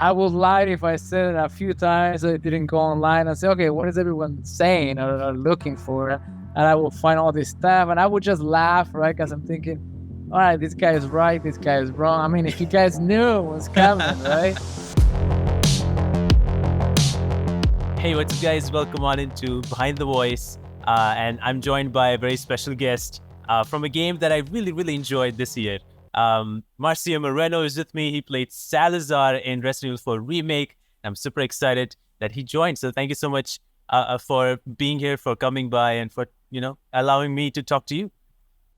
I would lie if I said it a few times. I didn't go online and say, okay, what is everyone saying or looking for? And I will find all this stuff and I would just laugh, right? Because I'm thinking, all right, this guy is right, this guy is wrong. I mean, if you guys knew what's coming, right? Hey, what's up, guys? Welcome on into Behind the Voice. And I'm joined by a very special guest from a game that I really enjoyed this year. Marcio Moreno is with me. He played Salazar in Resident Evil 4 Remake. I'm super excited that he joined. So thank you so much for being here, for coming by, and for allowing me to talk to you.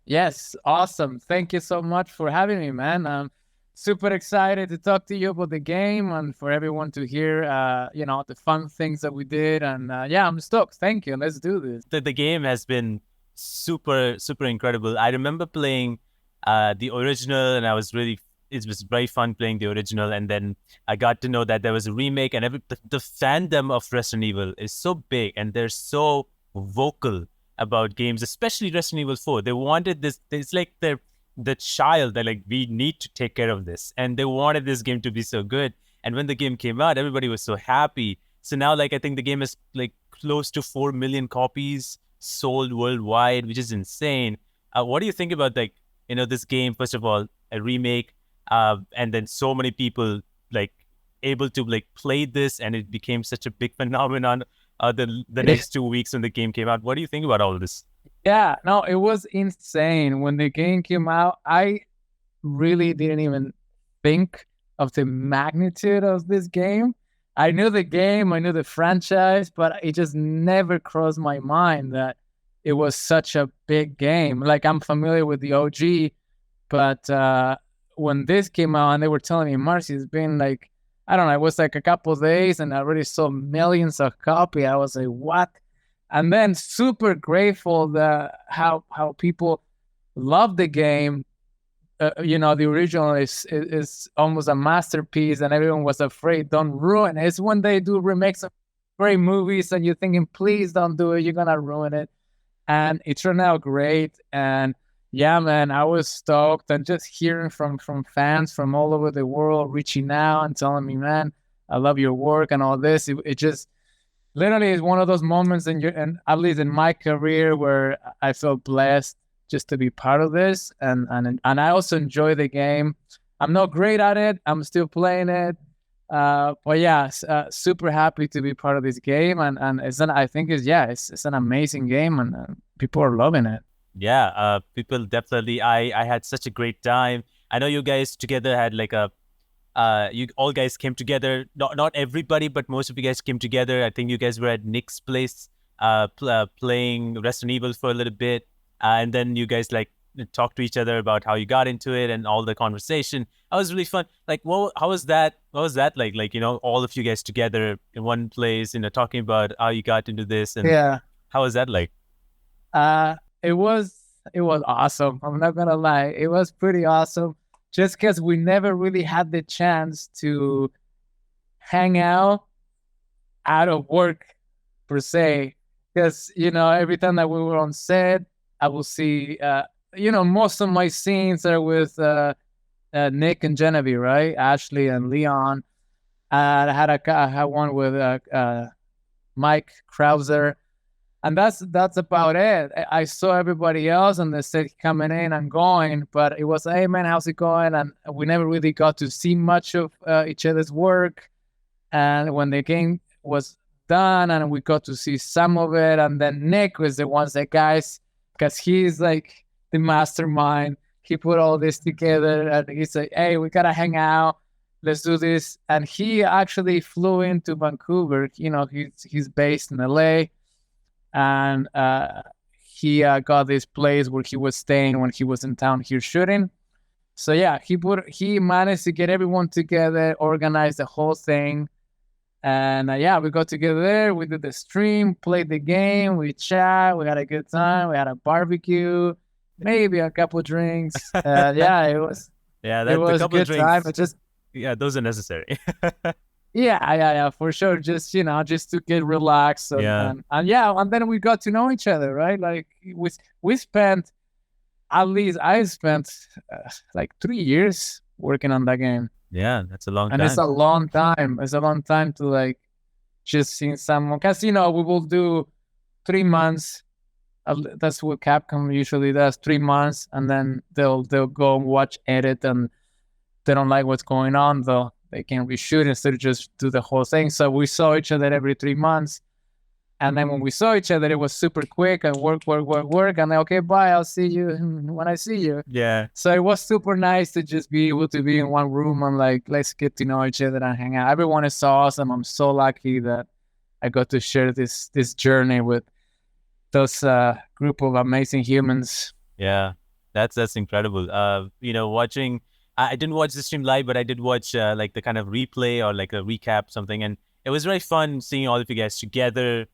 Yes, awesome. Thank you so much for having me, man. I'm super excited to talk to you about the game and for everyone to hear, the fun things that we did. And yeah, I'm stoked. Thank you. Let's do this. The game has been super incredible. I remember playing the original, and it was very fun playing the original. And then I got to know that there was a remake, and the fandom of Resident Evil is so big, and they're so vocal about games, especially Resident Evil 4. They wanted this. It's like the child that, like, we need to take care of this, and they wanted this game to be so good. And when the game came out, everybody was so happy. So now, like, I think the game is like close to 4 million copies sold worldwide, which is insane. What do you think about, like, this game? First of all, a remake, and then so many people like able to like play this, and it became such a big phenomenon. The next 2 weeks when the game came out, what do you think about all this? Yeah, no, it was insane when the game came out. I really didn't even think of the magnitude of this game. I knew the game, I knew the franchise, but it just never crossed my mind that it was such a big game. Like, I'm familiar with the OG, but when this came out and they were telling me, Marcy, it's been like, I don't know, it was like a couple of days and I already sold millions of copies. I was like, what? And then super grateful that how people love the game. The original is almost a masterpiece, and everyone was afraid, don't ruin it. It's when they do remakes of great movies, and you're thinking, please don't do it, you're gonna ruin it. And it turned out great. And yeah, man, I was stoked, and just hearing from fans from all over the world reaching out and telling me, man, I love your work and all this. It just literally is one of those moments and at least in my career where I feel blessed just to be part of this, and I also enjoy the game. I'm not great at it. I'm still playing it, but yeah, super happy to be part of this game, and I think it's an amazing game, and people are loving it. Yeah, people definitely. I had such a great time. I know you guys together had like you all guys came together. Not everybody, but most of you guys came together. I think you guys were at Nick's place, playing Resident Evil for a little bit. And then you guys like talk to each other about how you got into it and all the conversation. That was really fun. Like, how was that? What was that like? Like, all of you guys together in one place, talking about how you got into this, and Yeah, how was that like? it was awesome. I'm not gonna lie, it was pretty awesome. Just because we never really had the chance to hang out of work per se. Because every time that we were on set, I will see, most of my scenes are with Nick and Genevieve, right? Ashley and Leon. I had one with Mike Krauser, and that's about it. I saw everybody else on the set coming in and going, but it was, hey man, how's it going? And we never really got to see much of each other's work. And when the game was done and we got to see some of it, and then Nick was the one that, guys, because he's like the mastermind, he put all this together, and he's like, hey, we gotta hang out, let's do this. And he actually flew into Vancouver. He's based in LA, and he got this place where he was staying when he was in town here shooting. So yeah, he managed to get everyone together, organize the whole thing. And yeah, we got together there. We did the stream, played the game, we chat, we had a good time. We had a barbecue, maybe a couple drinks. Yeah, it was. Yeah, it was a a good drinks, time. It just yeah, those are necessary. yeah, for sure. Just just to get relaxed, Yeah. and yeah, and then we got to know each other, right? Like we spent, at least I spent like 3 years working on that game. Yeah, that's a long And it's time. a long time. It's a long time to like just see someone, because we will do 3 months. That's what Capcom usually does, 3 months, and then they'll go and watch, edit, and they don't like what's going on, though they can reshoot instead of just do the whole thing. So we saw each other every 3 months. And then when we saw each other, it was super quick and work. And then, okay, bye. I'll see you when I see you. Yeah. So it was super nice to just be able to be in one room and like, let's get to know each other and hang out. Everyone is so awesome. I'm so lucky that I got to share this journey with those group of amazing humans. Yeah, that's incredible. Watching. I didn't watch the stream live, but I did watch like the kind of replay or like a recap something, and it was very fun seeing all of you guys together,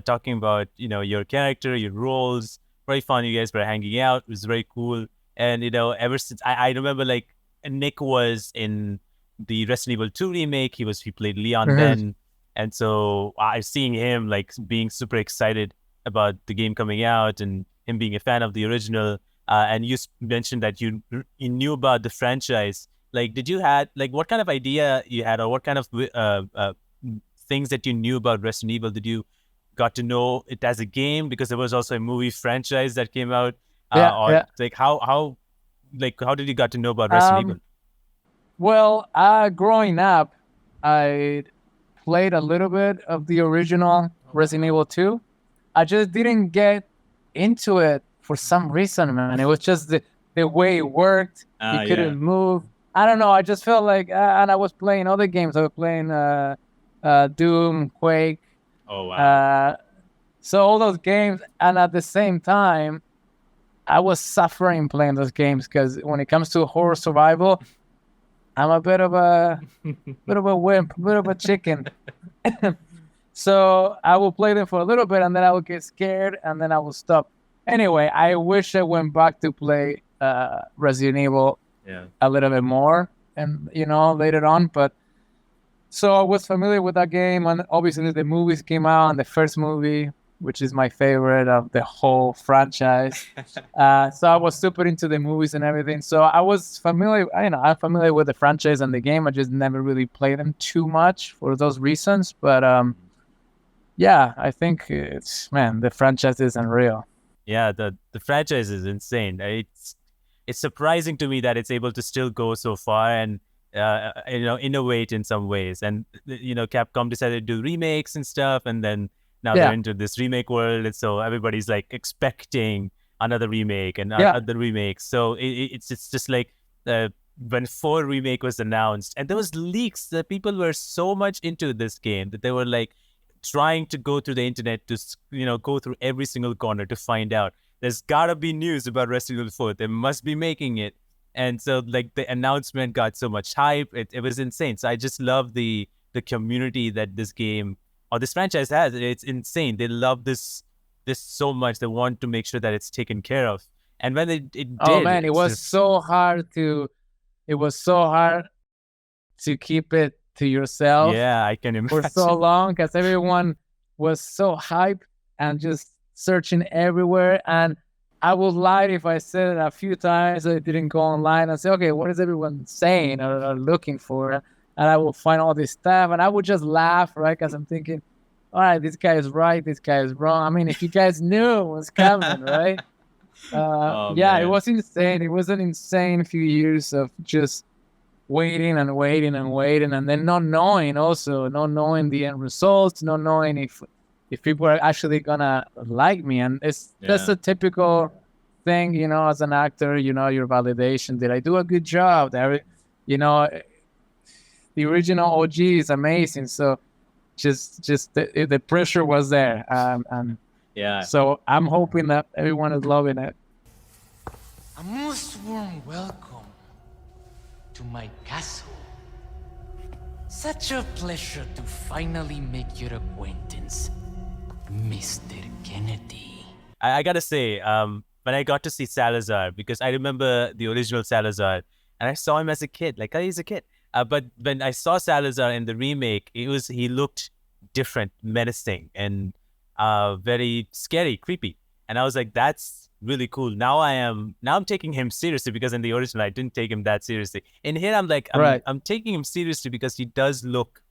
talking about your character, your roles. Very fun. You guys were hanging out. It was very cool. And ever since I remember, like Nick was in the Resident Evil 2 remake. He played Leon then, and so I seeing him like being super excited about the game coming out and him being a fan of the original. And you mentioned that you knew about the franchise. Like, did you had like what kind of idea you had, or what kind of things that you knew about Resident Evil? Did you got to know it as a game because there was also a movie franchise that came out? Like how did you got to know about Resident Evil? Well, growing up, I played a little bit of the original Resident Evil 2. I just didn't get into it for some reason, man. It was just the way it worked. You couldn't move. I don't know. I just felt like, and I was playing other games. I was playing Doom, Quake. Oh, wow. So all those games, and at the same time, I was suffering playing those games because when it comes to horror survival, I'm a bit of a wimp, a bit of a chicken. So I will play them for a little bit, and then I will get scared, and then I will stop. Anyway, I wish I went back to play Resident Evil a little bit more, and later on. But so I was familiar with that game, and obviously the movies came out, and the first movie, which is my favorite of the whole franchise. So I was super into the movies and everything. So I was familiar. I'm familiar with the franchise and the game. I just never really played them too much for those reasons. But yeah, I think the franchise is unreal. Yeah, the franchise is insane. It's surprising to me that it's able to still go so far and innovate in some ways. And Capcom decided to do remakes and stuff, and then now they're into this remake world, and so everybody's like expecting another remake and other remakes. So it's just like when 4 remake was announced, and there was leaks that people were so much into this game that they were like trying to go through the internet to go through every single corner to find out there's gotta be news about Resident Evil 4. They must be making it. And so like the announcement got so much hype. It was insane. So I just love the community that this game or this franchise has. It's insane. They love this so much. They want to make sure that it's taken care of. And when it did, oh man, it was so hard to keep it to yourself. Yeah, I can imagine. For so long, because everyone was so hyped and just searching everywhere. And I would lie if I said it a few times. I didn't go online and say, okay, what is everyone saying or looking for? And I will find all this stuff, and I would just laugh, right? Because I'm thinking, all right, this guy is right, this guy is wrong. I mean, if you guys knew it was coming, right? Man. It was insane. It was an insane few years of just waiting and waiting and waiting, and then not knowing the end results, not knowing if people are actually gonna like me. And that's a typical thing, as an actor, your validation. Did I do a good job? The original OG is amazing. So just the pressure was there. And so I'm hoping that everyone is loving it. A most warm welcome to my castle. Such a pleasure to finally make your acquaintance, Mr. Kennedy. I gotta say, when I got to see Salazar, because I remember the original Salazar, and I saw him as a kid, like he's a kid. But when I saw Salazar in the remake, he looked different, menacing, and very scary, creepy. And I was like, that's really cool. Now I'm taking him seriously, because in the original I didn't take him that seriously. In here I'm like Right. I'm taking him seriously because he does look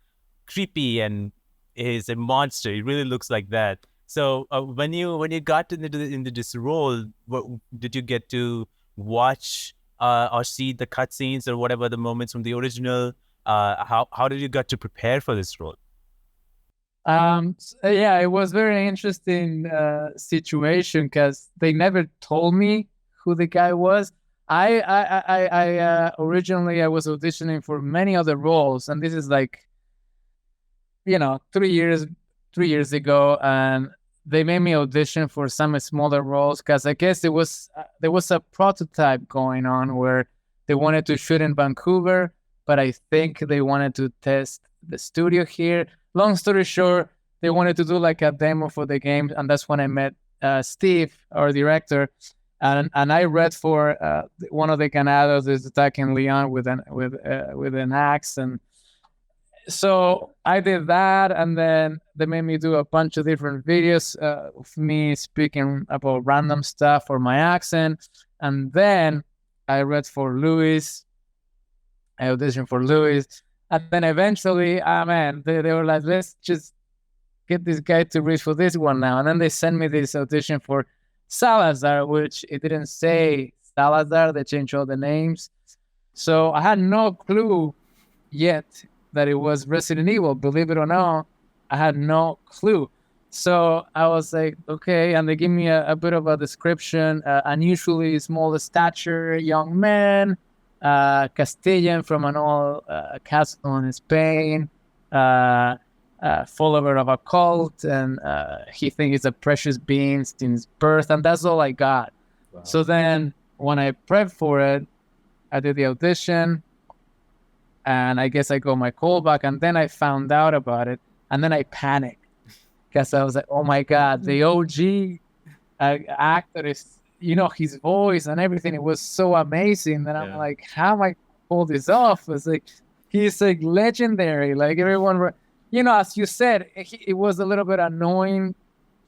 creepy and is a monster. He really looks like that. So when you got into this role, did you get to watch or see the cutscenes or whatever the moments from the original? How did you get to prepare for this role? Yeah, it was very interesting situation because they never told me who the guy was. I originally I was auditioning for many other roles, and this is like, 3 years ago, and they made me audition for some smaller roles because I guess there was a prototype going on where they wanted to shoot in Vancouver, but I think they wanted to test the studio here. Long story short, they wanted to do like a demo for the game, and that's when I met Steve, our director, and I read for one of the ganados is attacking Leon with an axe, and so I did that, and then they made me do a bunch of different videos of me speaking about random stuff or my accent, and then I read for Louis. I auditioned for Louis, and then eventually, man, they were like, let's just get this guy to read for this one now, and then they sent me this audition for Salazar, which it didn't say Salazar. They changed all the names, so I had no clue yet that it was Resident Evil. Believe it or not, I had no clue. So I was like, okay, and they give me a bit of a description. Unusually small stature, young man, Castilian from an old castle in Spain, follower of a cult, and he thinks he's a precious being since birth, and that's all I got. Wow. So then when I prepped for it, I did the audition, and I guess I got my callback, and then I found out about it, and then I panicked because I was like, oh my God, the OG actor is, his voice and everything, it was so amazing that I'm like, how am I pull this off? It's like, he's like legendary, like everyone, as you said, it was a little bit annoying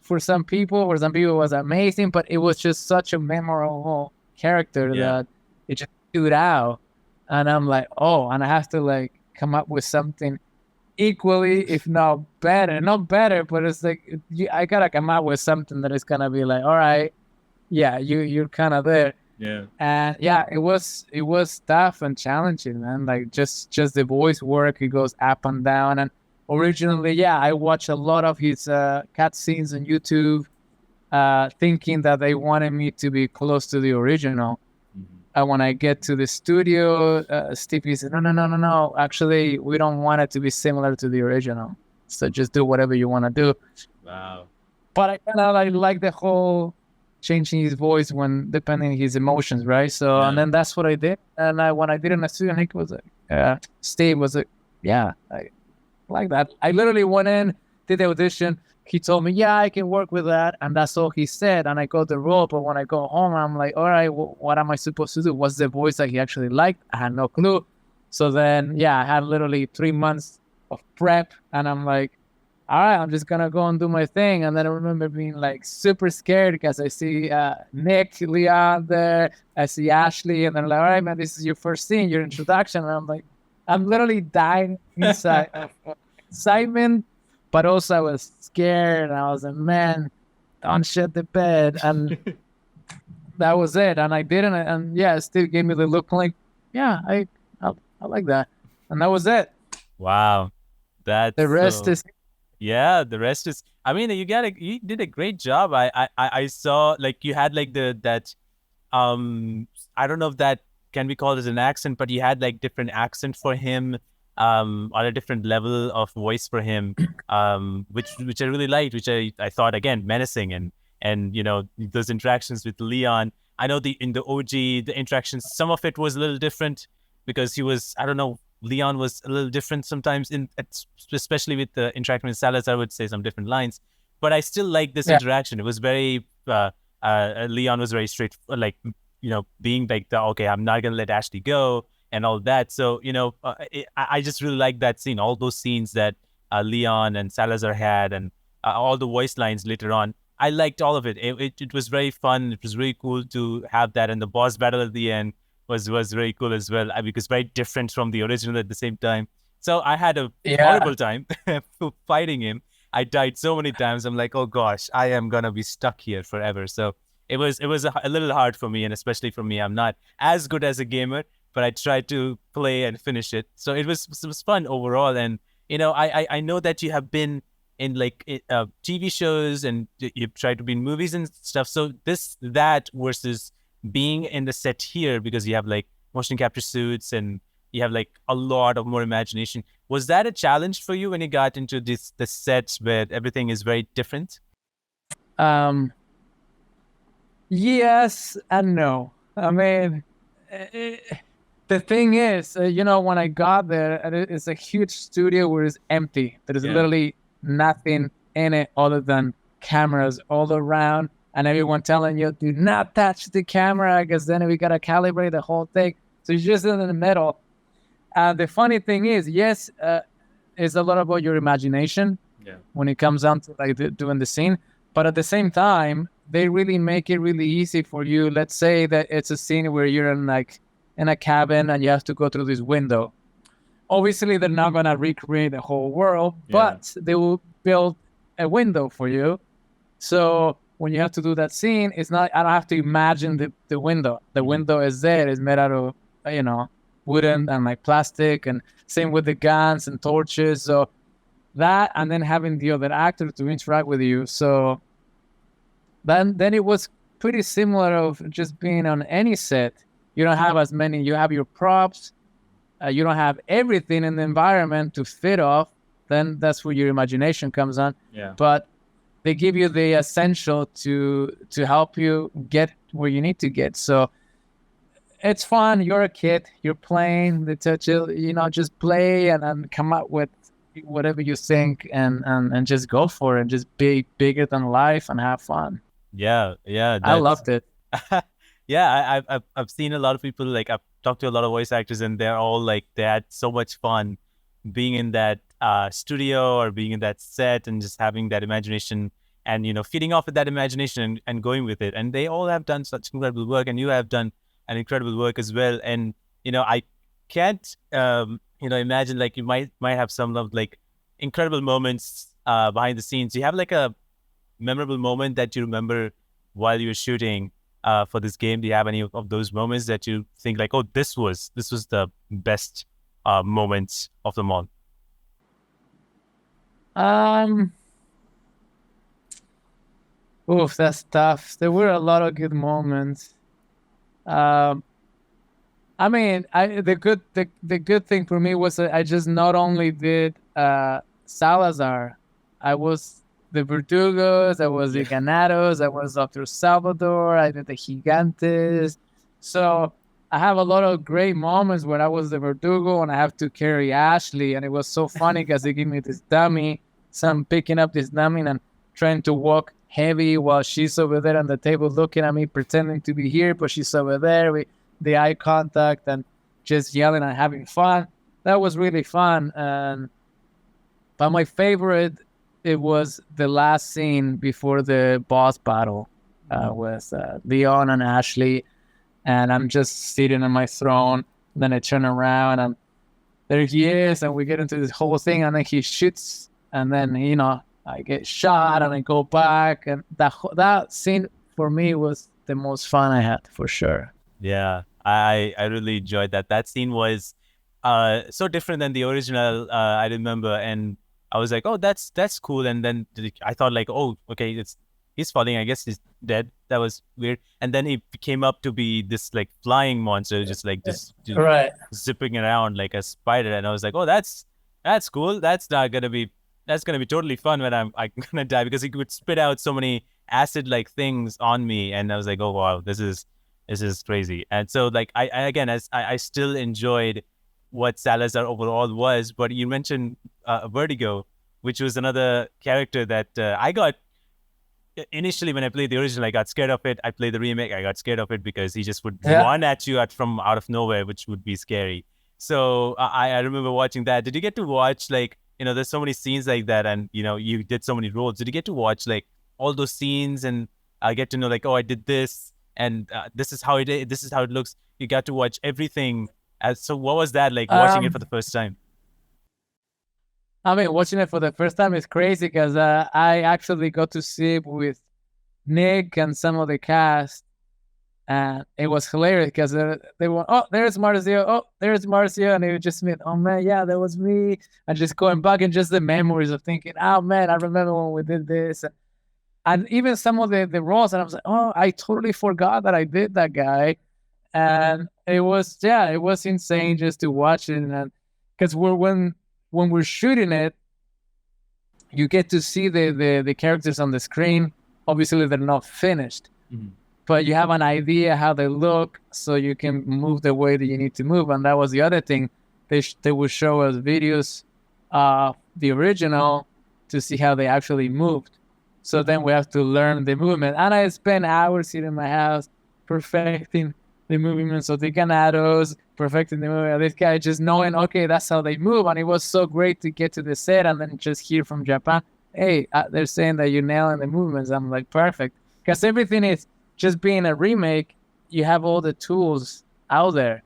for some people, it was amazing, but it was just such a memorable character that it just stood out. And I'm like, oh, and I have to like come up with something equally, if not better, but it's like, I gotta come up with something that is gonna be like, all right, yeah, you're kind of there. Yeah. And it was tough and challenging, man. Like just the voice work, it goes up and down. And originally, I watched a lot of his cutscenes on YouTube, thinking that they wanted me to be close to the original. When I get to the studio, Stevie said, no. Actually, we don't want it to be similar to the original. So just do whatever you want to do. Wow. But I kind of like the whole changing his voice when depending on his emotions, right? So, and then that's what I did. And when I did it in the studio, Nick was like, Steve was like, I like that. I literally went in, did the audition. He told me, I can work with that. And that's all he said. And I got the role. But when I go home, I'm like, all right, what am I supposed to do? What's the voice that he actually liked? I had no clue. So then, I had literally 3 months of prep. And I'm like, all right, I'm just going to go and do my thing. And then I remember being like super scared because I see Nick, Leon there. I see Ashley. And they're like, all right, man, this is your first scene, your introduction. And I'm like, I'm literally dying inside of excitement. But also I was scared, and I was like, man, don't shit the bed. And that was it. And I did it. And Steve gave me the look like, I like that. And that was it. Wow. That's the rest is. Yeah, the rest is, I mean, you did a great job. I saw like you had like that, I don't know if that can be called as an accent, but you had like different accent for him. On a different level of voice for him, which I really liked, which I thought, again, menacing, and those interactions with Leon. I know in the OG, the interactions, some of it was a little different because he was, I don't know, Leon was a little different sometimes, especially with the interaction with Salazar, I would say some different lines, but I still like this interaction. It was very, Leon was very straight, like, being like okay, I'm not going to let Ashley go, and all that. So, I just really like that scene, all those scenes that Leon and Salazar had, and all the voice lines later on. I liked all of it. It was very fun. It was really cool to have that, and the boss battle at the end was very cool as well, because very different from the original at the same time. So I had a Yeah. horrible time fighting him. I died so many times. I'm like, oh gosh, I am gonna be stuck here forever. So it was a little hard for me, and especially for me, I'm not as good as a gamer, but I tried to play and finish it. So it was fun overall. And I know that you have been in like TV shows, and you've tried to be in movies and stuff. So that versus being in the set here, because you have like motion capture suits and you have like a lot of more imagination. Was that a challenge for you when you got into the sets where everything is very different? Um, yes and no. I mean, eh, the thing is, when I got there, it's a huge studio where it's empty. There's literally nothing in it other than cameras all around, and everyone telling you, do not touch the camera, because then we got to calibrate the whole thing. So you're just in the middle. The funny thing is, yes, it's a lot about your imagination when it comes down to like doing the scene. But at the same time, they really make it really easy for you. Let's say that it's a scene where you're in a cabin and you have to go through this window. Obviously, they're not gonna recreate the whole world, but they will build a window for you. So when you have to do that scene, I don't have to imagine the window. The window is there. It's made out of wooden and like plastic, and same with the guns and torches. So that, and then having the other actor to interact with you. So then it was pretty similar of just being on any set. You don't have as many. You have your props. You don't have everything in the environment to fit off. Then that's where your imagination comes on. Yeah. But they give you the essential to help you get where you need to get. So it's fun. You're a kid. You're playing. They touch you. Just play and come up with whatever you think, and just go for it. And just be bigger than life and have fun. Yeah. I loved it. Yeah, I've seen a lot of people, like I've talked to a lot of voice actors, and they're all like they had so much fun being in that studio or being in that set, and just having that imagination, and feeding off of that imagination and going with it. And they all have done such incredible work, and you have done an incredible work as well. And I can't imagine, like, you might have some of like incredible moments behind the scenes. Do you have like a memorable moment that you remember while you were shooting for this game? Do you have any of those moments that you think like, oh, this was the best moments of them all? Oof, that's tough. There were a lot of good moments. I mean, the good thing for me was that I just not only did Salazar, I was the Verdugos, I was the Ganados, I was Dr. Salvador, I did the Gigantes. So I have a lot of great moments when I was the Verdugo and I have to carry Ashley, and it was so funny because they give me this dummy, so I'm picking up this dummy and trying to walk heavy while she's over there on the table looking at me, pretending to be here, but she's over there with the eye contact and just yelling and having fun. That was really fun. But my favorite, it was the last scene before the boss battle with Leon and Ashley, and I'm just sitting on my throne. Then I turn around and there he is, and we get into this whole thing, and then he shoots, and then I get shot, and I go back, and that scene for me was the most fun I had, for sure. Yeah, I really enjoyed that. That scene was so different than the original. I remember, and I was like, oh, that's cool. And then I thought like, oh, okay, he's falling. I guess he's dead. That was weird. And then he came up to be this like flying monster, just like just right, zipping around like a spider. And I was like, oh, that's cool. That's gonna be totally fun when I'm gonna die, because he could spit out so many acid like things on me. And I was like, oh wow, this is crazy. And so like I still enjoyed what Salazar overall was. But you mentioned Vertigo, which was another character that I got initially when I played the original. I got scared of it. I played the remake. I got scared of it because he just would run at you from out of nowhere, which would be scary. So I remember watching that. Did you get to watch like, there's so many scenes like that, and you did so many roles. Did you get to watch like all those scenes, and I get to know like, oh, I did this, and this is how this is how it looks. You got to watch everything. So what was that like watching it for the first time? I mean, watching it for the first time is crazy because I actually got to see it with Nick and some of the cast, and it was hilarious because they were, oh, there's Marcio, oh, there's Marcio, and it was just me, oh man, yeah, that was me, and just going back and just the memories of thinking, oh man, I remember when we did this, and even some of the roles, and I was like, oh, I totally forgot that I did that guy, and it was insane just to watch it, and because when we're shooting it, you get to see the characters on the screen. Obviously, they're not finished, but you have an idea how they look, so you can move the way that you need to move. And that was the other thing. They would show us videos of the original to see how they actually moved. So then we have to learn the movement. And I spent hours here in my house perfecting the movements of the ganados, perfecting the movement of this guy, just knowing, okay, that's how they move. And it was so great to get to the set and then just hear from Japan, hey, they're saying that you're nailing the movements. I'm like, perfect. Because everything is just being a remake, you have all the tools out there,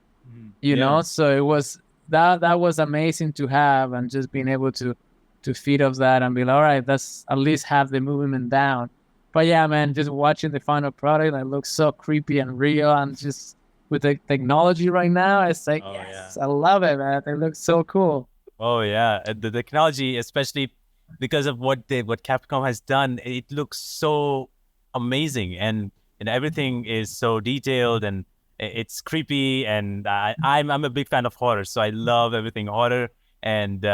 you know? So it was, that was amazing to have, and just being able to feed off that and be like, all right, let's at least have the movement down. But yeah, man, just watching the final product, it looks so creepy and real, and just with the technology right now, it's like, yes, I love it, man. It looks so cool. Oh yeah, the technology, especially because of what Capcom has done, it looks so amazing, and everything is so detailed, and it's creepy, and I'm a big fan of horror, so I love everything horror, and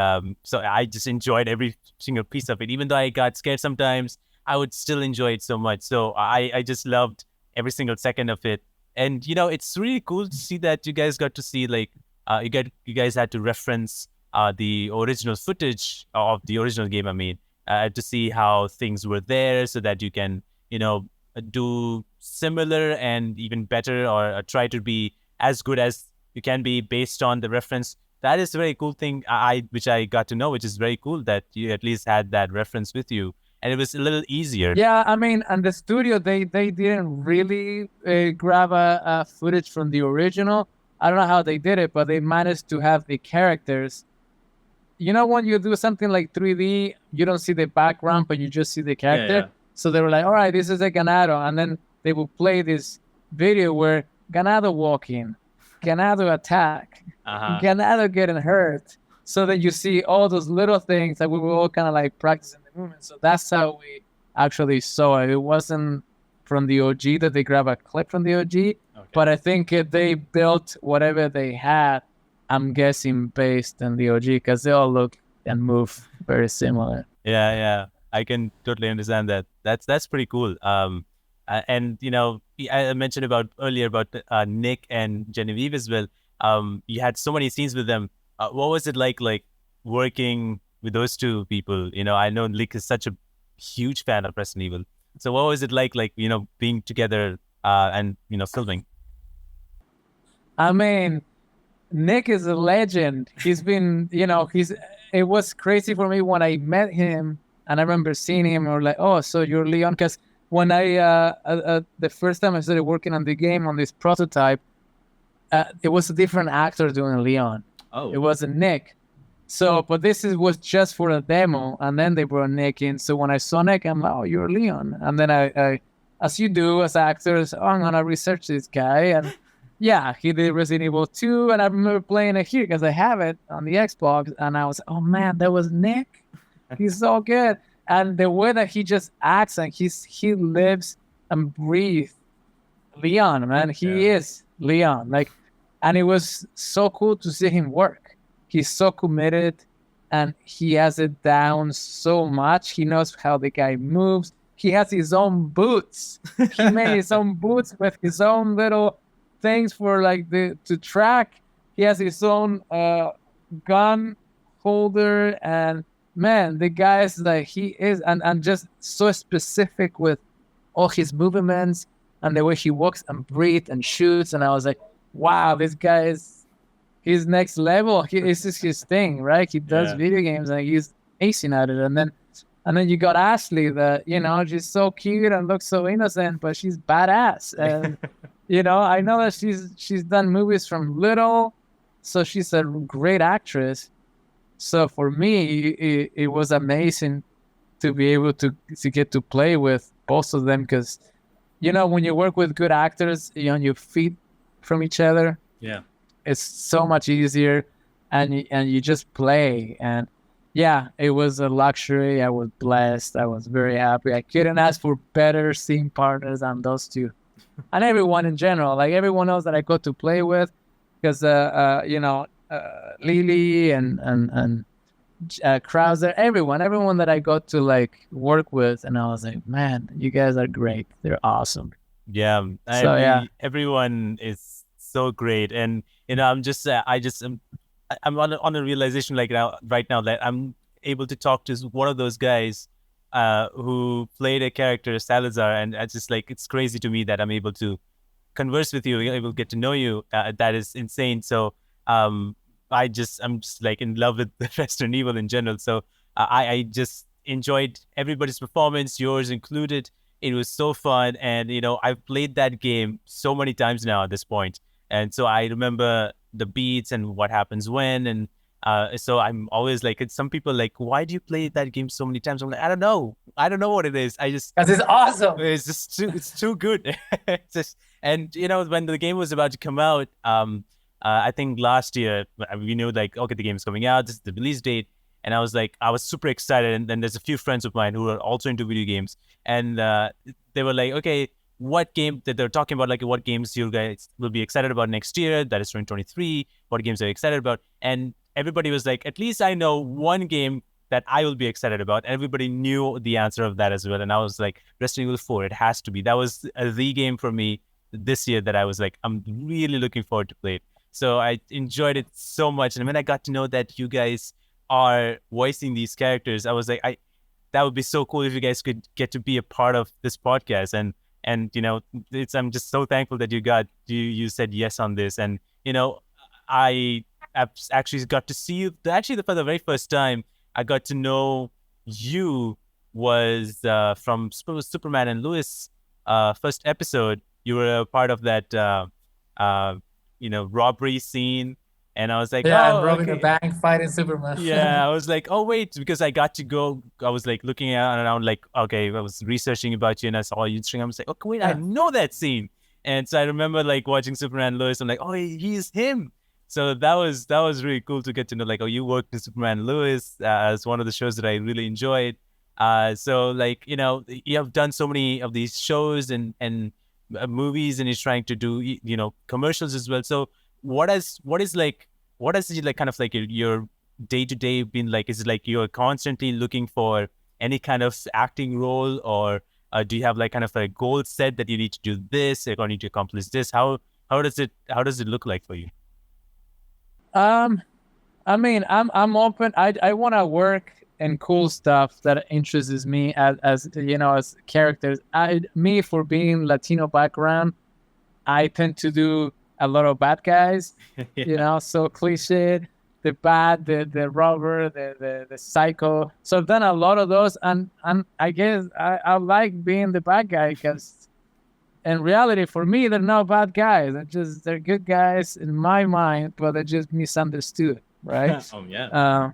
so I just enjoyed every single piece of it. Even though I got scared sometimes, I would still enjoy it so much. So I just loved every single second of it. And it's really cool to see that you guys got to see like you guys had to reference the original footage of the original game. I mean, to see how things were there, so that you can do similar and even better, or try to be as good as you can be based on the reference. That is a very cool thing which I got to know, which is very cool that you at least had that reference with you. And it was a little easier. Yeah, I mean, and the studio, they didn't really grab a footage from the original. I don't know how they did it, but they managed to have the characters. You know, when you do something like 3D, you don't see the background, but you just see the character. Yeah. So they were like, all right, this is a Ganado. And then they would play this video where Ganado walking, Ganado attack, Ganado getting hurt. So that you see all those little things that we were all kind of like practicing the movement. So that's how we actually saw it. It wasn't from the OG that they grab a clip from the OG, but I think they built whatever they had, I'm guessing, based on the OG, because they all look and move very similar. Yeah. I can totally understand that. That's pretty cool. And I mentioned earlier about Nick and Genevieve as well. You had so many scenes with them. What was it like working with those two people? I know Nick is such a huge fan of Resident Evil. So what was it like being together and filming? I mean, Nick is a legend. He's been, it was crazy for me when I met him, and I remember seeing him, or like, oh, so you're Leon? Because when the first time I started working on the game, on this prototype, it was a different actor doing Leon. Oh. It wasn't Nick. So, but this was just for a demo, and then they brought Nick in. So when I saw Nick, I'm like, oh, you're Leon. And then I as you do as actors, I'm going to research this guy. And yeah, he did Resident Evil 2, and I remember playing it here because I have it on the Xbox, and I was, oh man, that was Nick. He's so good. And the way that he just acts, and he lives and breathes Leon, man. He is Leon. And it was so cool to see him work. He's so committed, and he has it down so much. He knows how the guy moves. He has his own boots. He made his own boots with his own little things for to track. He has his own gun holder, and man, the guy is he is, and just so specific with all his movements and the way he walks and breathes and shoots. And I was like, wow, this guy he's next level. This is his thing, right? He does video games, and he's acing at it. And then And then you got Ashley that, you know, she's so cute and looks so innocent, but she's badass. And, you know, I know that she's done movies from little, so she's a great actress. So for me, it was amazing to be able to get to play with both of them, because, you know, when you work with good actors, you know, you feed from each other. Yeah. It's so much easier, and you just play. And yeah, it was a luxury. I was blessed. I was very happy. I couldn't ask for better scene partners than those two, and everyone in general, like everyone else that I got to play with, because you know, Lily and Krauser, everyone that I got to like work with, and I was like, man, you guys are great. They're awesome. Yeah, So yeah. everyone is so great, and you know, I'm on a realization like right now that I'm able to talk to one of those guys who played a character, Salazar, and it's just like, it's crazy to me that I'm able to converse with you, able to get to know you. That is insane. So I'm just like in love with Resident Evil in general. So I just enjoyed everybody's performance, yours included. It was so fun, and you know, I've played that game so many times now at this point, and so I remember the beats and what happens when, and so I'm always like, some people like, why do you play that game so many times? I'm like, I don't know what it is. I just, Because it's awesome. it's just it's too good. It's just, and you know, when the game was about to come out, I think last year we knew like, okay, the game's coming out, this is the release date, and I was super excited. And then there's a few friends of mine who are also into video games, and they were like, okay, what game that they're talking about, like what games you guys will be excited about next year, that is 2023, what games are you excited about? And everybody was like, at least I know one game that I will be excited about. Everybody knew the answer of that as well, and I was like, Resident Evil 4, it has to be. That was the game for me this year that I was like, I'm really looking forward to play it. So I enjoyed it so much. And when I got to know that you guys are voicing these characters, I was like, that would be so cool if you guys could get to be a part of this podcast. And you know, I'm just so thankful that you said yes on this. And you know, I actually got to see you. Actually, for the very first time, I got to know you was from Superman and Lois first episode. You were a part of that you know, robbery scene, and I was like, Yeah, oh, I'm robbing okay. a bank, fighting Superman. Yeah, I was like, oh wait, because I got to go. I was like looking around, like, okay, I was researching about you, and I saw you stream. I was like, okay, wait, I know that scene. And so I remember like watching Superman and Lois. I'm like, oh, he's him. So that was really cool to get to know, like, oh, you worked in Superman and Lois as one of the shows that I really enjoyed. So like, you know, you have done so many of these shows and movies, and he's trying to do, you know, commercials as well. So what is like kind of like your day-to-day been like? Is it like you're constantly looking for any kind of acting role, or do you have like kind of a goal set that you need to do this, like, or need to accomplish this? How does it look like for you? I mean, I'm open. I want to work in cool stuff that interests me as you know, as characters. Me, for being Latino background, I tend to do a lot of bad guys. Yeah. You know, so cliched, the bad, the robber, the psycho. So I've done a lot of those, and I guess I like being the bad guy, because in reality, for me, they're not bad guys. They're good guys in my mind, but they're just misunderstood, right? Oh yeah.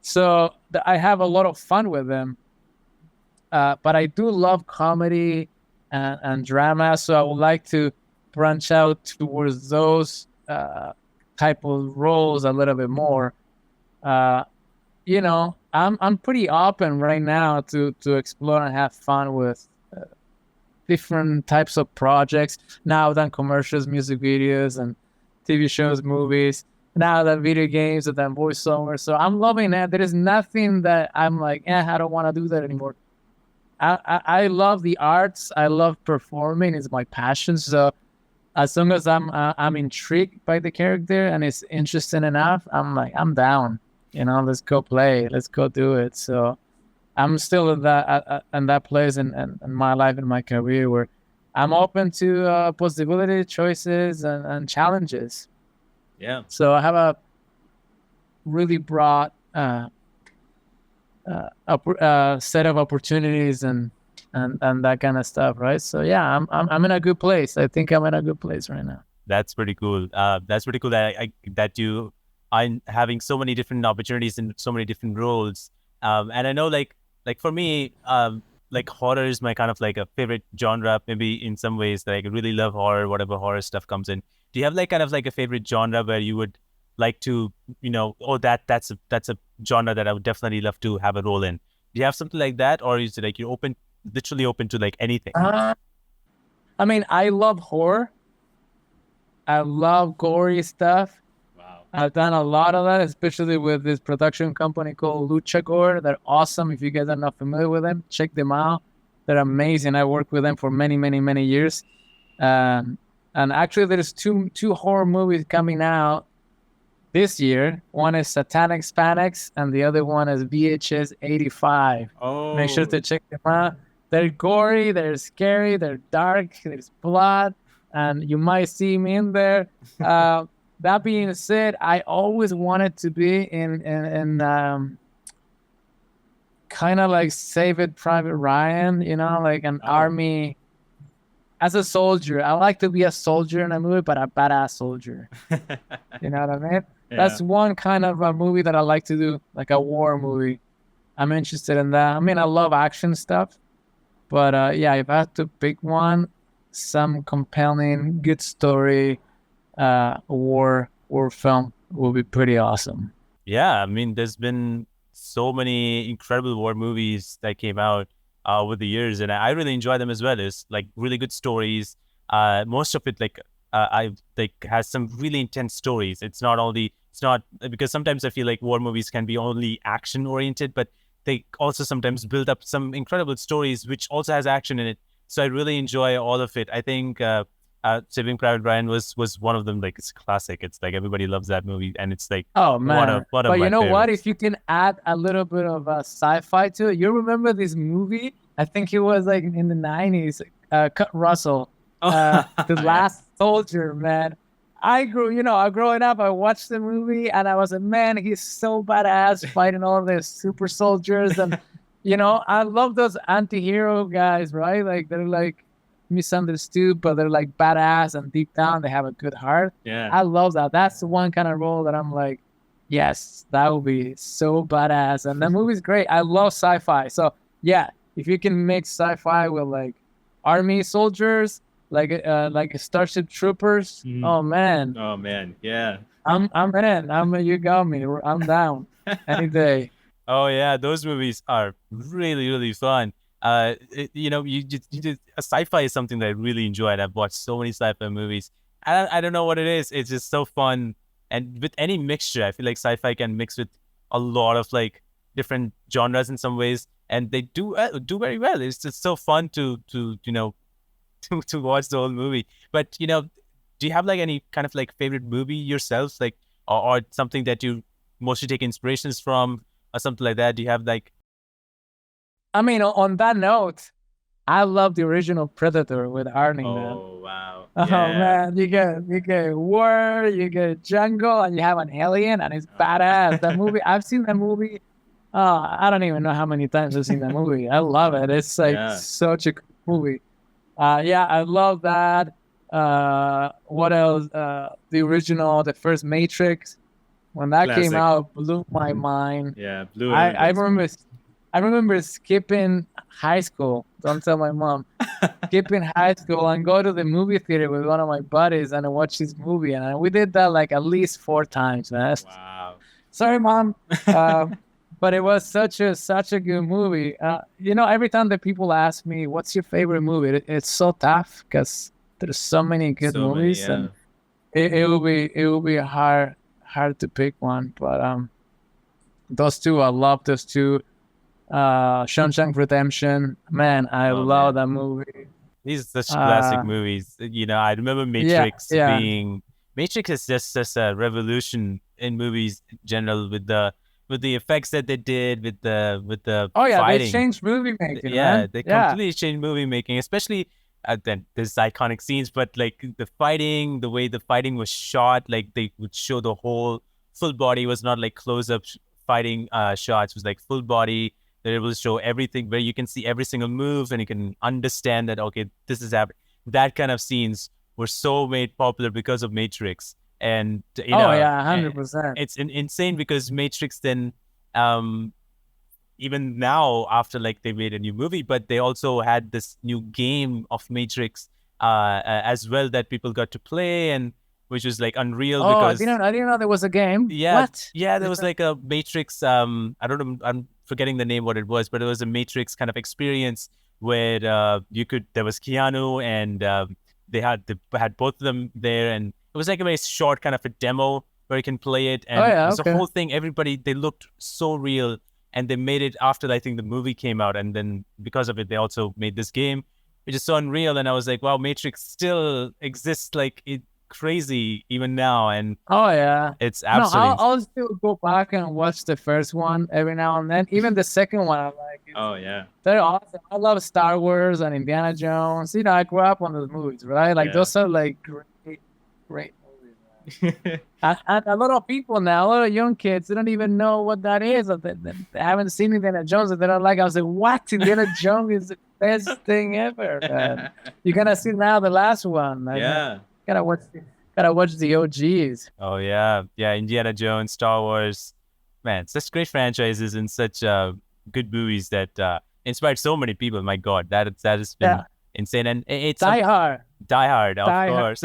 So I have a lot of fun with them. But I do love comedy and drama, so I would like to branch out towards those type of roles a little bit more. You know, I'm pretty open right now to explore and have fun with different types of projects. Now I've done commercials, music videos, and TV shows, movies. Now that video games, and then voiceover. So I'm loving that. There is nothing that I'm like, I don't want to do that anymore. I love the arts. I love performing. It's my passion. So as long as I'm intrigued by the character and it's interesting enough, I'm like, I'm down. You know, let's go play. Let's go do it. So I'm still in that place in my life, in my career, where I'm open to possibility, choices, and challenges. Yeah. So I have a really broad set of opportunities and that kind of stuff, right? So yeah, I'm in a good place. I think I'm in a good place right now. That's pretty cool. That's pretty cool that that you are having so many different opportunities in so many different roles. And I know, like for me, like horror is my kind of like a favorite genre. Maybe in some ways, like I really love horror. Whatever horror stuff comes in. Do you have like kind of like a favorite genre where you would like to, oh, that's a genre that I would definitely love to have a role in? Do you have something like that, or is it like you're literally open to like anything? I mean, I love horror. I love gory stuff. Wow. I've done a lot of that, especially with this production company called Lucha Gore. They're awesome. If you guys are not familiar with them, check them out. They're amazing. I worked with them for many, many, many years. And actually, there's two horror movies coming out this year. One is Satanic Spanics, and the other one is VHS 85. Oh. Make sure to check them out. They're gory, they're scary, they're dark, there's blood, and you might see me in there. That being said, I always wanted to be in kind of like Saving Private Ryan, like an army. As a soldier, I like to be a soldier in a movie, but a badass soldier. You know what I mean? Yeah. That's one kind of a movie that I like to do, like a war movie. I'm interested in that. I mean, I love action stuff, but yeah, if I had to pick one, some compelling, good story, war film will be pretty awesome. Yeah, I mean, there's been so many incredible war movies that came out over the years, and I really enjoy them as well. It's like really good stories. Most of it, I like, has some really intense stories. It's not because sometimes I feel like war movies can be only action oriented, but they also sometimes build up some incredible stories, which also has action in it. So I really enjoy all of it. I think Saving Private Ryan was one of them. Like, it's a classic. It's like everybody loves that movie, and it's like, oh man, one of but my you know what? favorites. If you can add a little bit of sci-fi to it, you remember this movie? I think it was like in the 90s. Kurt Russell, The Last Soldier. Man, growing up, I watched the movie and I was like, man, he's so badass fighting all of these super soldiers, and I love those anti-hero guys, right? Like, they're like misunderstood, but they're like badass, and deep down they have a good heart. Yeah. I love that. That's the one kind of role that I'm like, yes, that would be so badass. And that movie's great. I love sci-fi. So yeah, if you can mix sci-fi with like army soldiers, like Starship Troopers, oh man, Yeah. I'm in. You got me. I'm down any day. Oh yeah, those movies are really, really fun. You did sci-fi is something that I really enjoy, and I've watched so many sci-fi movies. I don't know what it is. It's just so fun, and with any mixture, I feel like sci-fi can mix with a lot of like different genres in some ways, and they do very well. It's just so fun to to watch the whole movie. But do you have like any kind of like favorite movie yourself, like or something that you mostly take inspirations from, or something like that? Do you have like? I mean, on that note, I love the original Predator with Arnie, man. Oh wow. Oh Yeah. man, you get war, you get jungle, and you have an alien, and it's badass. That movie, I've seen that movie. I don't even know how many times I've seen that movie. I love it. It's like such a cool movie. Yeah, I love that. What else? The original, the first Matrix, when that came Classic. out, blew my mind. Yeah. Blue. I remember skipping high school. Don't tell my mom. Skipping high school and go to the movie theater with one of my buddies and watch this movie. And we did that like at least 4 times, man. Wow. Sorry, mom. But it was such a good movie. Every time that people ask me, "What's your favorite movie?" It's so tough because there's so many good movies, and it will be hard to pick one. But those two, I love those two. Shawshank Redemption, man, I love that movie. These are such classic movies. I remember Matrix being. Matrix is just a revolution in movies in general, with the effects that they did, with the fighting. They changed movie making. They completely changed movie making, especially then there's iconic scenes, but like the fighting, the way the fighting was shot, like they would show the whole full body, was not like close up fighting shots was like full body. They're able to show everything, where you can see every single move and you can understand that, okay, this is happening. That kind of scenes were so made popular because of Matrix. And Oh yeah, 100%. it's insane because Matrix then even now, after like they made a new movie, but they also had this new game of Matrix as well that people got to play, and which was like unreal Oh, because I didn't know there was a game. yeah, What? yeah, there was like a Matrix. I don't know, I'm forgetting the name what it was, but it was a Matrix kind of experience where you could. There was Keanu, and they had both of them there, and it was like a very short kind of a demo where you can play it, and Oh yeah, it was okay. a whole thing. Everybody, they looked so real, and they made it after I think the movie came out, and then because of it, they also made this game, which is so unreal. And I was like, wow, Matrix still exists like it crazy even now, and Oh yeah. it's No, absolutely I'll still go back and watch the first one every now and then. Even the second one, I'm like, Oh yeah. they're awesome. I love Star Wars and Indiana Jones. I grew up on those movies, right? Like Yeah. those are like great movies. Man. And a lot of people now, a lot of young kids, they don't even know what that is. Or they haven't seen Indiana Jones, and they're like, I was like, what? Indiana Jones is the best thing ever, man. You're gonna see now the last one. Like, Yeah. gotta watch the OGs. oh yeah, Indiana Jones, Star Wars, man, such great franchises and such good movies that inspired so many people. My God, that has been Yeah. insane, and it's Die Hard. Die Hard, of Die Hard. course.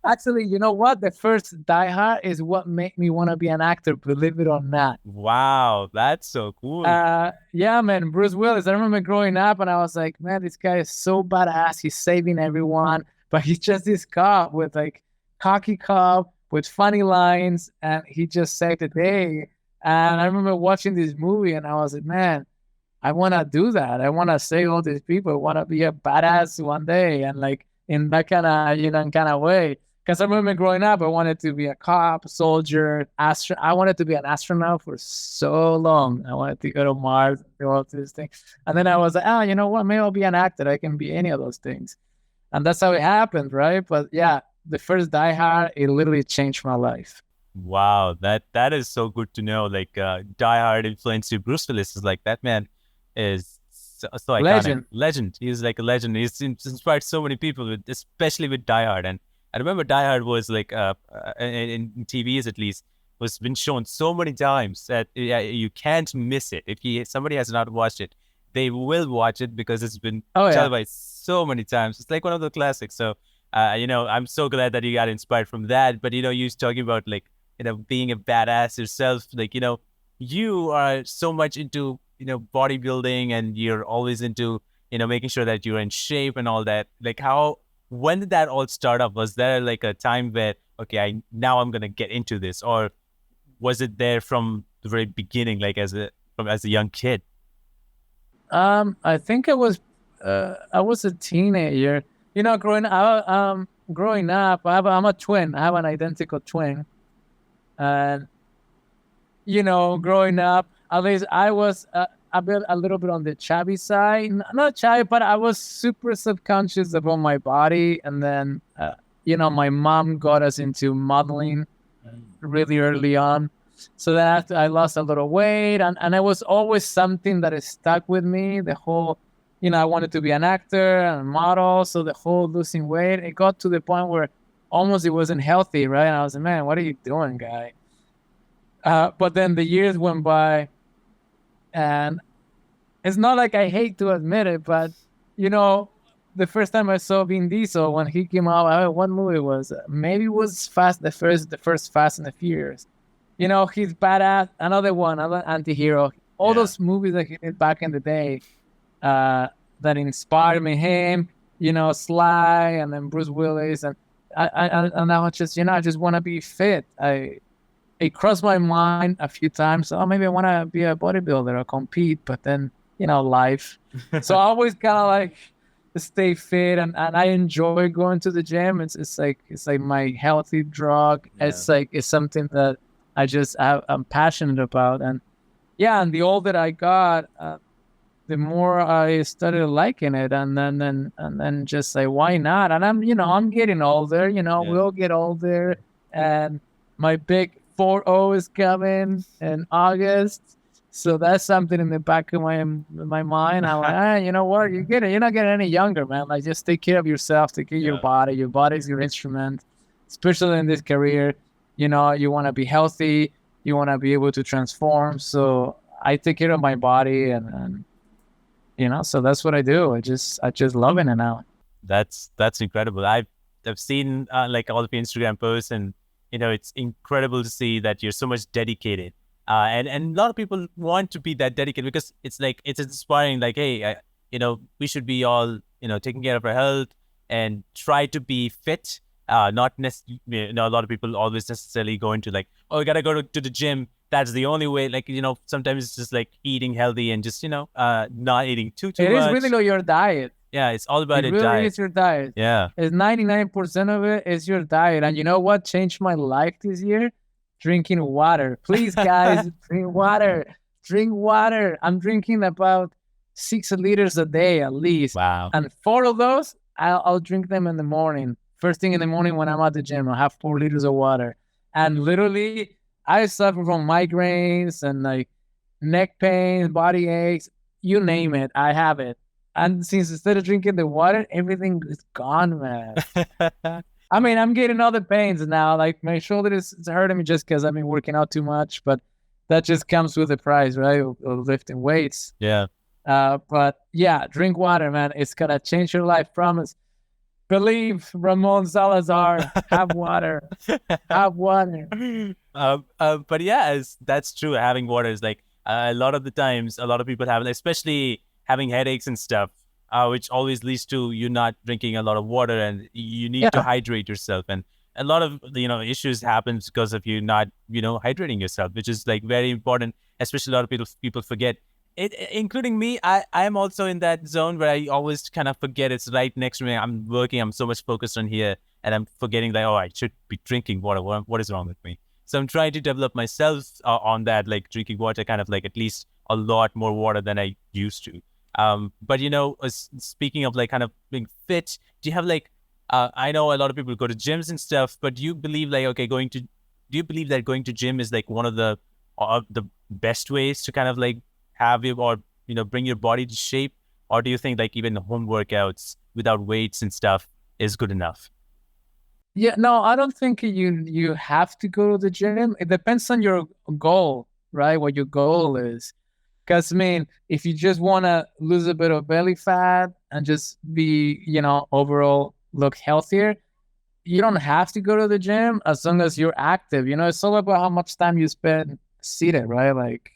Actually, you know what? The first Die Hard is what made me want to be an actor, believe it or not. Wow, that's so cool. Yeah, man, Bruce Willis. I remember growing up and I was like, man, this guy is so badass. He's saving everyone, but he's just this cop with like cocky cop with funny lines, and he just saved the day. And I remember watching this movie and I was like, man, I want to do that. I want to save all these people. I want to be a badass one day, and like in that kind of way. Because I remember growing up, I wanted to be a cop, soldier, I wanted to be an astronaut for so long. I wanted to go to Mars and do all these things. And then I was like, oh, you know what? Maybe I'll be an actor. I can be any of those things. And that's how it happened, right? But yeah, the first Die Hard, it literally changed my life. Wow, that is so good to know. Like Die Hard influenced you. Bruce Willis is like, that man is so iconic. Legend. He's like a legend. He's inspired so many people, especially with Die Hard. And I remember Die Hard was like in TVs at least was been shown so many times that you can't miss it. If somebody has not watched it, they will watch it because it's been televised so many times. It's like one of the classics. So I'm so glad that you got inspired from that. But you was talking about like being a badass yourself. Like you are so much into bodybuilding, and you're always into making sure that you're in shape and all that. Like when did that all start up? Was there like a time where I'm gonna get into this, or was it there from the very beginning, like as a young kid? I think I was a teenager. Growing up, I'm a twin. I have an identical twin, and growing up, at least I was a little bit on the chubby side. Not chubby, but I was super subconscious about my body. And then, my mom got us into modeling really early on. So then after I lost a little weight, and it was always something that stuck with me. The whole, I wanted to be an actor and a model. So the whole losing weight, it got to the point where almost it wasn't healthy, right? And I was like, man, what are you doing, guy? But then the years went by, and it's not like I hate to admit it, but the first time I saw Vin Diesel when he came out, what movie was it? Maybe it was the first Fast and the Furious. He's badass. Another anti-hero. All those movies that he did back in the day that inspired me. Him, Sly, and then Bruce Willis, and I just I just want to be fit. It crossed my mind a few times. Oh, maybe I want to be a bodybuilder or compete, but then, life. So I always kind of like stay fit, and I enjoy going to the gym. It's like my healthy drug. Yeah. It's something that I'm passionate about. And and the older I got, the more I started liking it, and then just say, why not? And I'm getting older. We all get older, and my big 4-0 is coming in August. So that's something in the back of my mind. I'm like, you know what? You're not getting any younger, man. Like, just take care of yourself, take care of your body. Your body's your instrument, especially in this career. You know, you want to be healthy. You want to be able to transform. So I take care of my body, and you know, so that's what I do. I just loving it now. That's incredible. I've seen like all of your Instagram posts, and you know, it's incredible to see that you're so much dedicated. And a lot of people want to be that dedicated because it's like, it's inspiring. Like, hey, you know, we should be all, you know, taking care of our health and try to be fit. Not necessarily, you know, a lot of people always necessarily go into like, oh, I gotta go to the gym. That's the only way. Like, you know, sometimes it's just like eating healthy and just, you know, not eating too much. It is really not your diet. Yeah, it's all about it your really diet. is your diet. Yeah. It's 99% of it is your diet. And you know what changed my life this year? Drinking water. Please, guys, drink water. Drink water. I'm drinking about 6 liters a day at least. Wow. And 4 of those, I'll drink them in the morning. First thing in the morning when I'm at the gym, I'll have 4 liters of water. And literally, I suffer from migraines and like neck pain, body aches, you name it, I have it. And since instead of drinking the water, everything is gone, man. I mean, I'm getting all the pains now. Like my shoulder is hurting me just because I've been working out too much, but that just comes with the price, right? Of lifting weights. Yeah. But yeah, drink water, man. It's gonna change your life. Promise. Believe, Ramon Salazar. Have water. Have water. But yeah, that's true. Having water is like a lot of the times, a lot of people have, especially having headaches and stuff. Which always leads to you not drinking a lot of water, and you need to hydrate yourself. And a lot of, you know, issues happens because of you not, you know, hydrating yourself, which is like very important. Especially a lot of people forget it, including me. I am also in that zone where I always kind of forget it's right next to me. I'm working. I'm so much focused on here, and I'm forgetting like, oh, I should be drinking water. What is wrong with me? So I'm trying to develop myself on that, like drinking water, kind of like at least a lot more water than I used to. But you know, speaking of like kind of being fit, do you have like, I know a lot of people go to gyms and stuff, but do you believe like, okay, do you believe that going to gym is like one of the best ways to kind of like have you, or, you know, bring your body to shape? Or do you think like even home workouts without weights and stuff is good enough? Yeah, no, I don't think you have to go to the gym. It depends on your goal, right? What your goal is. Because, I mean, if you just want to lose a bit of belly fat and just be, you know, overall look healthier, you don't have to go to the gym as long as you're active. You know, it's all about how much time you spend seated, right? Like,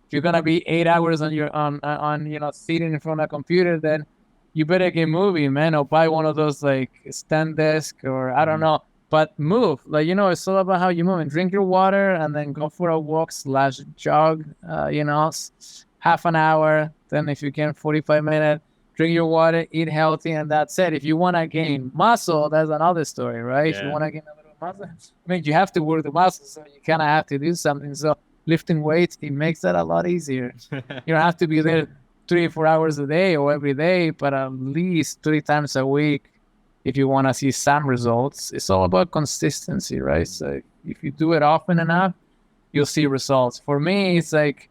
if you're going to be 8 hours on you know, sitting in front of a computer, then you better get moving, man, or buy one of those, like, stand desk, or I don't know. But move, like, you know, it's all about how you move, and drink your water and then go for a walk / jog, you know, half an hour. Then if you can, 45 minutes, drink your water, eat healthy, and that's it. If you want to gain muscle, that's another story, right? Yeah. If you want to gain a little muscle, I mean, you have to work the muscle, so you kind of have to do something. So lifting weights, it makes that a lot easier. You don't have to be there 3 or 4 hours a day or every day, but at least 3 times a week. If you want to see some results, it's all about consistency, right? So if you do it often enough, you'll see results. For me, it's like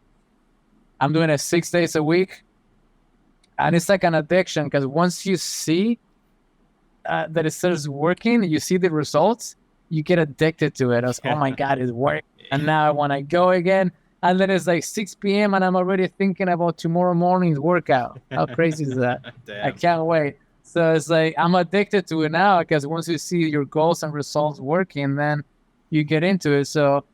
I'm doing it 6 days a week, and it's like an addiction, because once you see that it starts working, you see the results, you get addicted to it. As, oh my God, it's working. And now I want to go again. And then it's like 6 p.m. and I'm already thinking about tomorrow morning's workout. How crazy is that? I can't wait. So it's like I'm addicted to it now, because once you see your goals and results working, then you get into it. So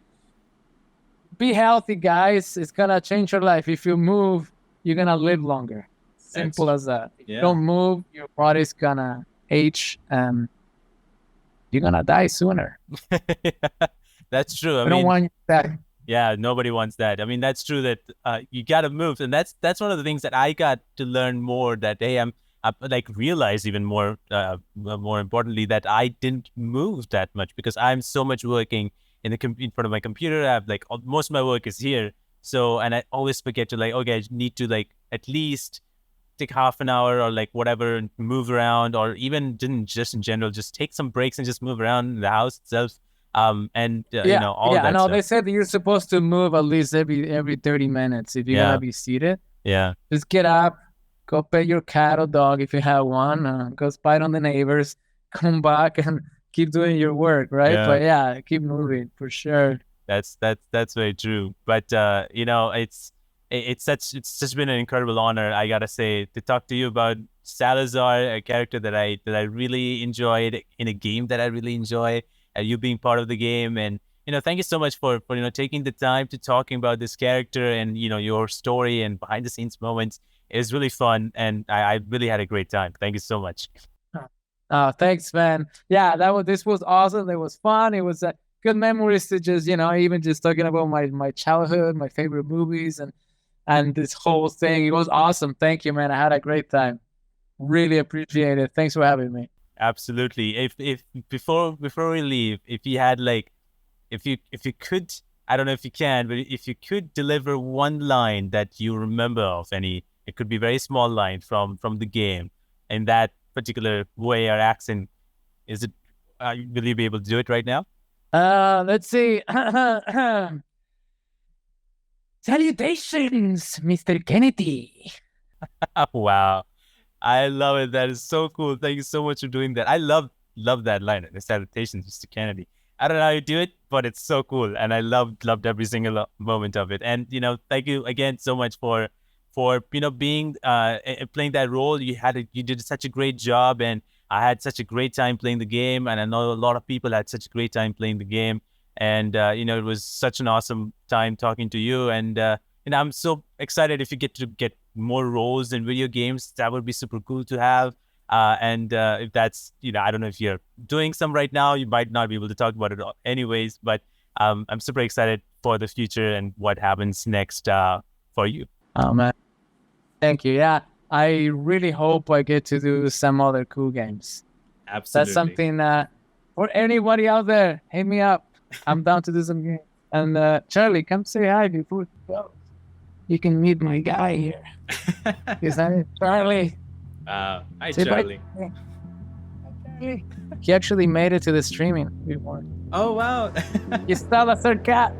be healthy, guys. It's going to change your life. If you move, you're going to live longer. Simple as that. If you don't move, your body's going to age and you're going to die sooner. That's true. I don't want that. Yeah, nobody wants that. I mean, that's true that you got to move. And that's one of the things that I got to learn more, that, hey, I like realize even more importantly that I didn't move that much, because I'm so much working in front of my computer. I have like most of my work is here. So, and I always forget to like, okay, I need to like at least take half an hour or like whatever and move around, or even just in general, just take some breaks and just move around the house itself. And Yeah, you know, all yeah. that No, they stuff. said that you're supposed to move at least every 30 minutes if you're Yeah, gonna be seated. yeah, Just get up, go pet your cat or dog if you have one, go spy on the neighbors, come back and keep doing your work, right? yeah. But yeah, keep moving for sure. That's very true. But you know, it's just been an incredible honor, I gotta say, to talk to you about Salazar, a character that I really enjoyed in a game that I really enjoy, and you being part of the game. And you know, thank you so much for you know taking the time to talking about this character and you know your story and behind the scenes moments. It was really fun, and I really had a great time. Thank you so much. Thanks, man. Yeah, this was awesome. It was fun. It was good memories to just, even just talking about my childhood, my favorite movies, and this whole thing. It was awesome. Thank you, man. I had a great time. Really appreciate it. Thanks for having me. Absolutely. If before we leave, if you had like if you could, I don't know if you can, but if you could deliver one line that you remember of any, it could be a very small line from the game in that particular way or accent, is it, will you be able to do it right now? Let's see. Salutations, Mr. Kennedy. Wow, I love it. That is so cool. Thank you so much for doing that. I love that line. The salutations, Mr. Kennedy. I don't know how you do it, but it's so cool, and I loved every single moment of it. And you know, thank you again so much for you know being playing that role. You did such a great job, and I had such a great time playing the game, and I know a lot of people had such a great time playing the game. And you know, it was such an awesome time talking to you. And you know, I'm so excited if you get to get more roles in video games. That would be super cool to have. And if that's, you know, I don't know if you're doing some right now, you might not be able to talk about it anyways, but I'm super excited for the future and what happens next for you. Oh, man. Thank you. Yeah, I really hope I get to do some other cool games. Absolutely. That's something for anybody out there, hit me up. I'm down to do some games. And Charlie, come say hi before you go. You can meet my guy here. His name is Charlie. Hi, Say bye. Charlie. He actually made it to the streaming before. Oh, wow. You Salazar cat.